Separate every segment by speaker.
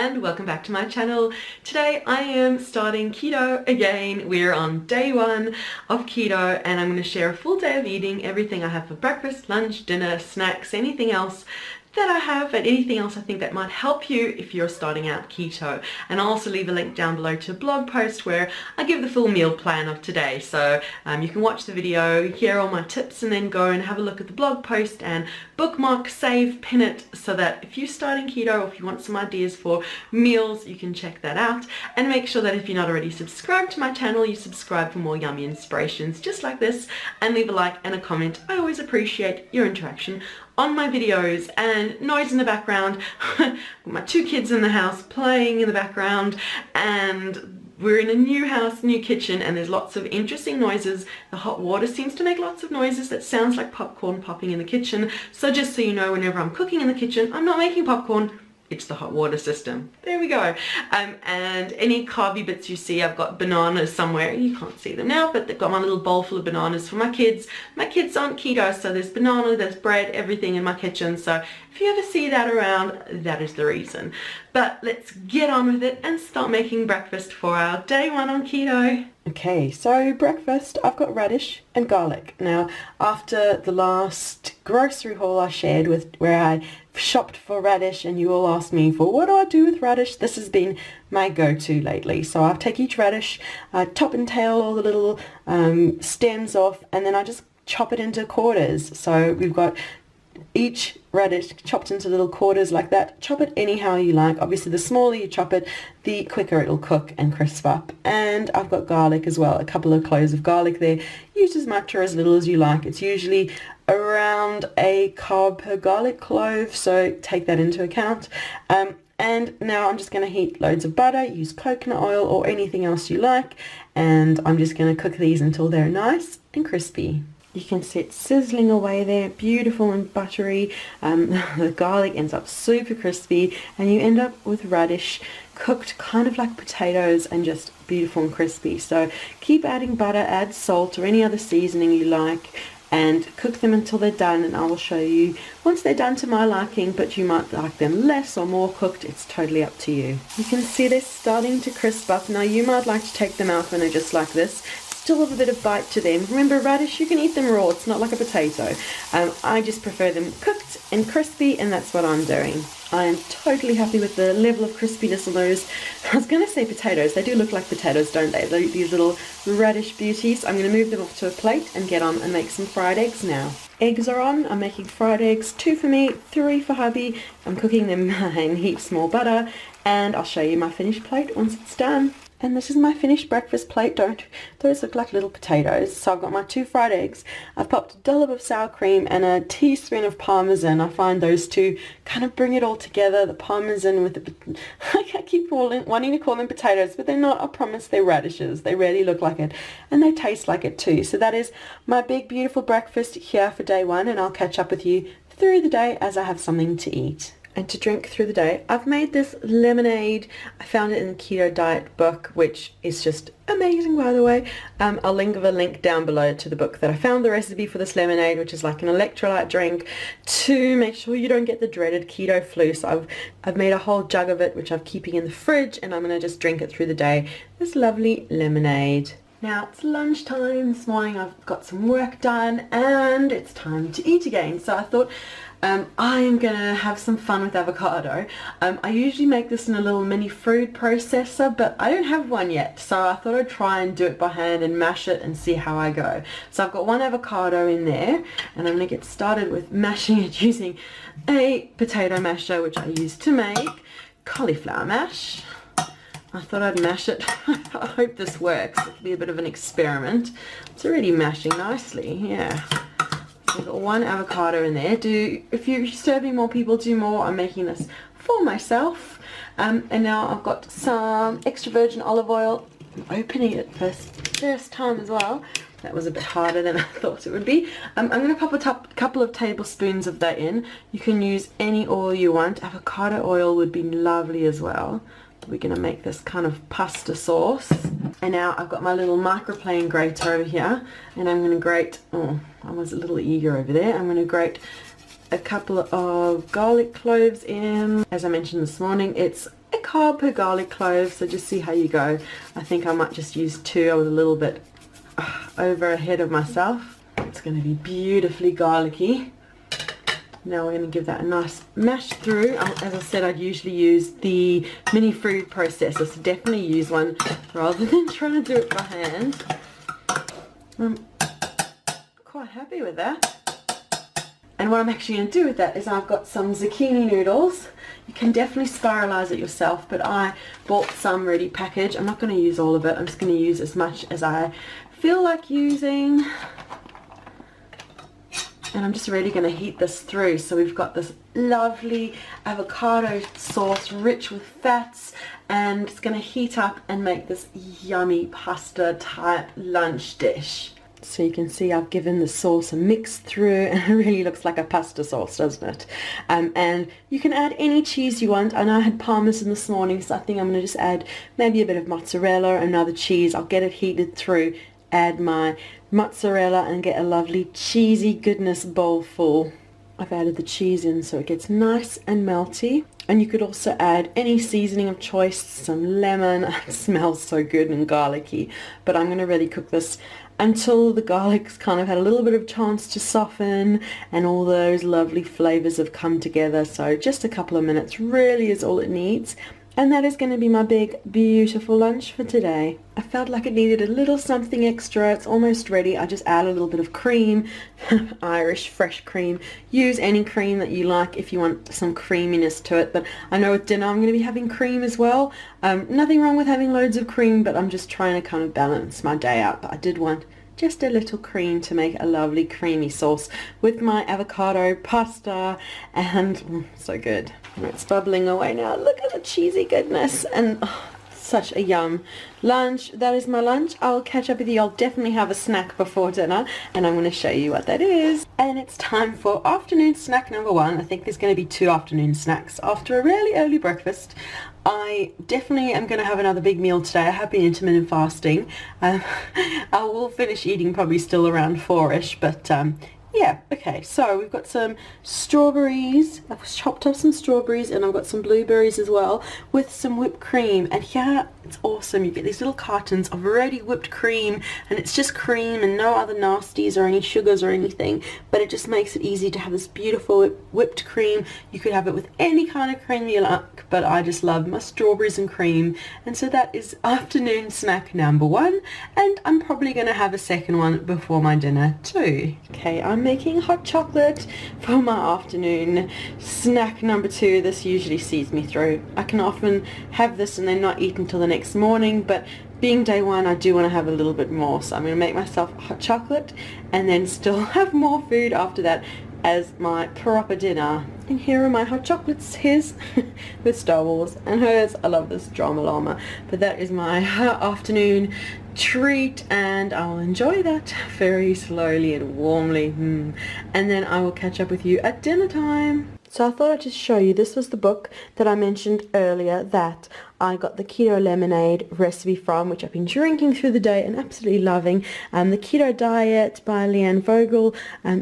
Speaker 1: and welcome back to my channel. Today I am starting keto again. We're on day 1 of keto and I'm going to share a full day of eating everything I have for breakfast, lunch, dinner, snacks, anything else that I have, and anything else I think that might help you if you're starting out keto. And I'll also leave a link down below to a blog post where I give the full meal plan of today, so you can watch the video, hear all my tips, and then go and have a look at the blog post and bookmark, save, pin it, so that if you're starting keto or if you want some ideas for meals, you can check that out. And make sure that if you're not already subscribed to my channel, you subscribe for more yummy inspirations just like this, and leave a like and a comment. I always appreciate your interaction on my videos. And noise in the background, my 2 kids in the house playing in the background, and we're in a new house, new kitchen, and there's lots of interesting noises. The hot water seems to make lots of noises that sounds like popcorn popping in the kitchen. So just so you know, whenever I'm cooking in the kitchen, I'm not making popcorn. It's the hot water system. There we go. And any carby bits you see, I've got bananas somewhere. You can't see them now, but they've got my little bowl full of bananas for my kids. My kids aren't keto, so there's banana, there's bread, everything in my kitchen. So if you ever see that around, that is the reason. But let's get on with it and start making breakfast for our day 1 on keto. Okay, so breakfast, I've got radish and garlic. Now, after the last grocery haul I shared with where I shopped for radish and you all asked me for what do I do with radish, this has been my go-to lately. So I take each radish, I top and tail all the little stems off, and then I just chop it into quarters. So we've got each radish chopped into little quarters like that. Chop it anyhow you like. Obviously the smaller you chop it, the quicker it'll cook and crisp up. And I've got garlic as well, a couple of cloves of garlic there. Use as much or as little as you like. It's usually around a carb per garlic clove, so take that into account. And now I'm just going to heat loads of butter. Use coconut oil or anything else you like, and I'm just going to cook these until they're nice and crispy. You can see it sizzling away there, beautiful and buttery. The garlic ends up super crispy, and you end up with radish cooked kind of like potatoes and just beautiful and crispy. So keep adding butter, add salt or any other seasoning you like, and cook them until they're done, and I will show you once they're done to my liking, but you might like them less or more cooked. It's totally up to you. You can see they're starting to crisp up. Now you might like to take them out when they're just like this. Still have a bit of bite to them. Remember, radish, you can eat them raw. It's not like a potato. I just prefer them cooked and crispy, and that's what I'm doing. I am totally happy with the level of crispiness on those. I was going to say potatoes. They do look like potatoes, don't they? These little radish beauties. I'm going to move them off to a plate and get on and make some fried eggs now. Eggs are on. I'm making fried eggs, 2 for me, 3 for hubby. I'm cooking them in heaps more butter, and I'll show you my finished plate once it's done. And this is my finished breakfast plate. Those look like little potatoes. So I've got my 2 fried eggs. I've popped a dollop of sour cream and a teaspoon of parmesan. I find those two kind of bring it all together. The parmesan with the... I keep wanting to call them potatoes, but they're not. I promise, they're radishes. They really look like it, and they taste like it too. So that is my big, beautiful breakfast here for day 1, and I'll catch up with you through the day as I have something to eat. And to drink through the day, I've made this lemonade. I found it in the Keto Diet book, which is just amazing, by the way. I'll leave a link down below to the book that I found the recipe for this lemonade, which is like an electrolyte drink to make sure you don't get the dreaded keto flu. So I've made a whole jug of it, which I'm keeping in the fridge, and I'm going to just drink it through the day. This lovely lemonade. Now it's lunchtime this morning. I've got some work done and it's time to eat again. So I thought I am going to have some fun with avocado. I usually make this in a little mini food processor, but I don't have one yet. So I thought I'd try and do it by hand and mash it and see how I go. So I've got 1 avocado in there, and I'm going to get started with mashing it using a potato masher, which I use to make cauliflower mash. I thought I'd mash it. I hope this works. It'll be a bit of an experiment. It's already mashing nicely, yeah. So I've got 1 avocado in there. If you're serving more people, do more. I'm making this for myself. And now I've got some extra virgin olive oil. I'm opening it first time as well. That was a bit harder than I thought it would be. I'm going to pop a couple of tablespoons of that in. You can use any oil you want. Avocado oil would be lovely as well. We're going to make this kind of pasta sauce. And now I've got my little microplane grater over here, and I'm going to grate, oh, I was a little eager over there. I'm going to grate a couple of garlic cloves in. As I mentioned this morning, it's a carb per garlic clove, so just see how you go. I think I might just use 2. I was a little bit over ahead of myself. It's going to be beautifully garlicky. Now we're going to give that a nice mash through. As I said, I'd usually use the mini food processor, so definitely use one rather than trying to do it by hand. I'm quite happy with that. And what I'm actually going to do with that is I've got some zucchini noodles. You can definitely spiralize it yourself, but I bought some ready packaged. I'm not going to use all of it. I'm just going to use as much as I feel like using. And I'm just really going to heat this through. So we've got this lovely avocado sauce rich with fats, and it's going to heat up and make this yummy pasta type lunch dish. So you can see I've given the sauce a mix through, and it really looks like a pasta sauce, doesn't it? And you can add any cheese you want. I know I had parmesan this morning, so I think I'm going to just add maybe a bit of mozzarella, another cheese. I'll get it heated through, add my mozzarella, and get a lovely cheesy goodness bowl full. I've added the cheese in so it gets nice and melty. And you could also add any seasoning of choice, some lemon. It smells so good and garlicky. But I'm going to really cook this until the garlic's kind of had a little bit of chance to soften and all those lovely flavors have come together. So just a couple of minutes really is all it needs. And that is going to be my big, beautiful lunch for today. I felt like it needed a little something extra. It's almost ready. I just add a little bit of cream, Irish fresh cream. Use any cream that you like if you want some creaminess to it. But I know with dinner I'm going to be having cream as well. Nothing wrong with having loads of cream, but I'm just trying to kind of balance my day out. But I did want just a little cream to make a lovely creamy sauce with my avocado pasta, and so good. And it's bubbling away now. Look at the cheesy goodness, and such a yum lunch. That is my lunch. I'll catch up with you. I'll definitely have a snack before dinner, and I'm going to show you what that is. And it's time for afternoon snack number 1. I think there's going to be 2 afternoon snacks after a really early breakfast. I definitely am going to have another big meal today. I have been intermittent fasting. I will finish eating probably still around 4ish, but yeah, okay, so we've got some strawberries. I've chopped up some strawberries, and I've got some blueberries as well with some whipped cream. And here, it's awesome. You get these little cartons of already whipped cream, and it's just cream and no other nasties or any sugars or anything, but it just makes it easy to have this beautiful whipped cream. You could have it with any kind of cream you like, but I just love my strawberries and cream. And so that is afternoon snack number 1, and I'm probably going to have a second one before my dinner too. Okay, I'm making hot chocolate for my afternoon snack number 2. This usually sees me through. I can often have this and then not eat until the next morning, but being day 1 I do want to have a little bit more, so I'm going to make myself hot chocolate and then still have more food after that as my proper dinner. And here are my hot chocolates. His with Star Wars, and hers, I love this drama llama. But that is my afternoon treat, and I'll enjoy that very slowly and warmly. And then I will catch up with you at dinner time. So I thought I'd just show you, this was the book that I mentioned earlier that I got the keto lemonade recipe from, which I've been drinking through the day and absolutely loving. The Keto Diet by Leanne Vogel.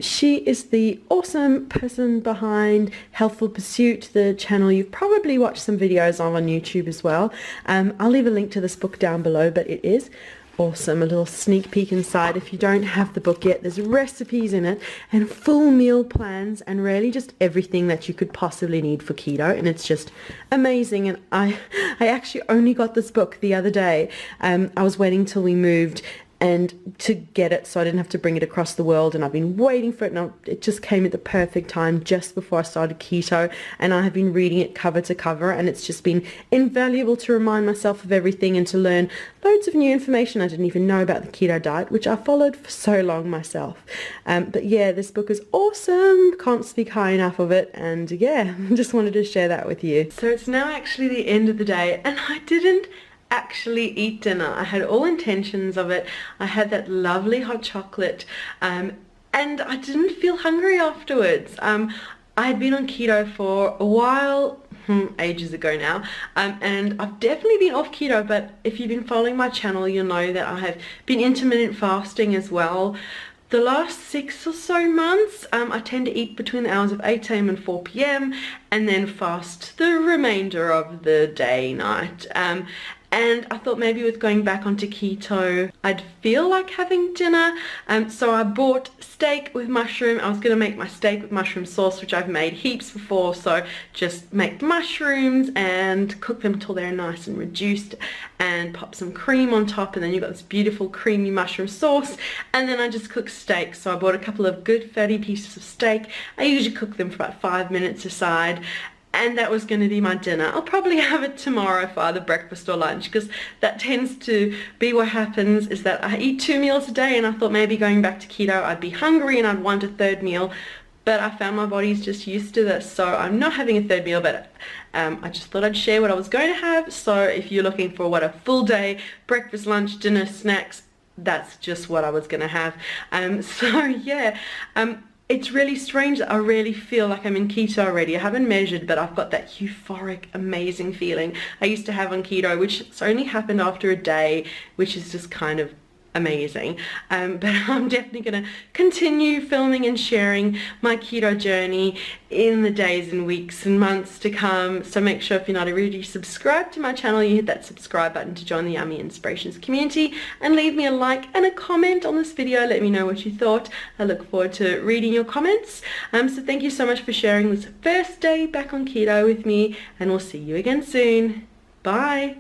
Speaker 1: She is the awesome person behind Healthful Pursuit, the channel you've probably watched some videos on YouTube as well. I'll leave a link to this book down below, but it is awesome. A little sneak peek inside. If you don't have the book yet, there's recipes in it and full meal plans and really just everything that you could possibly need for keto, and it's just amazing. And I actually only got this book the other day. I was waiting till we moved and to get it so I didn't have to bring it across the world, and I've been waiting for it, and it just came at the perfect time just before I started keto, and I have been reading it cover to cover, and it's just been invaluable to remind myself of everything and to learn loads of new information I didn't even know about the keto diet, which I followed for so long myself. But yeah, this book is awesome. Can't speak high enough of it, and yeah, just wanted to share that with you. So it's now actually the end of the day, and I didn't actually eat dinner. I had all intentions of it. I had that lovely hot chocolate, and I didn't feel hungry afterwards. I had been on keto for a while, ages ago now, and I've definitely been off keto, but if you've been following my channel, you'll know that I have been intermittent fasting as well. The last 6 or so months, I tend to eat between the hours of 8 a.m. and 4 p.m. and then fast the remainder of the day, night. And I thought maybe with going back onto keto, I'd feel like having dinner. So I bought steak with mushroom. I was going to make my steak with mushroom sauce, which I've made heaps before. So just make mushrooms and cook them till they're nice and reduced and pop some cream on top. And then you've got this beautiful creamy mushroom sauce. And then I just cook steak. So I bought a couple of good fatty pieces of steak. I usually cook them for about 5 minutes aside. And that was going to be my dinner. I'll probably have it tomorrow for either breakfast or lunch, because that tends to be what happens, is that I eat 2 meals a day, and I thought maybe going back to keto I'd be hungry and I'd want a third meal, but I found my body's just used to this, so I'm not having a third meal. But I just thought I'd share what I was going to have. So if you're looking for what a full day, breakfast, lunch, dinner, snacks, that's just what I was going to have. So yeah, it's really strange that I really feel like I'm in keto already. I haven't measured, but I've got that euphoric, amazing feeling I used to have on keto, which has only happened after a day, which is just kind of amazing. But I'm definitely going to continue filming and sharing my keto journey in the days and weeks and months to come. So make sure, if you're not already subscribed to my channel, you hit that subscribe button to join the Yummy Inspirations community, and leave me a like and a comment on this video. Let me know what you thought. I look forward to reading your comments. So thank you so much for sharing this first day back on keto with me, and we'll see you again soon. Bye.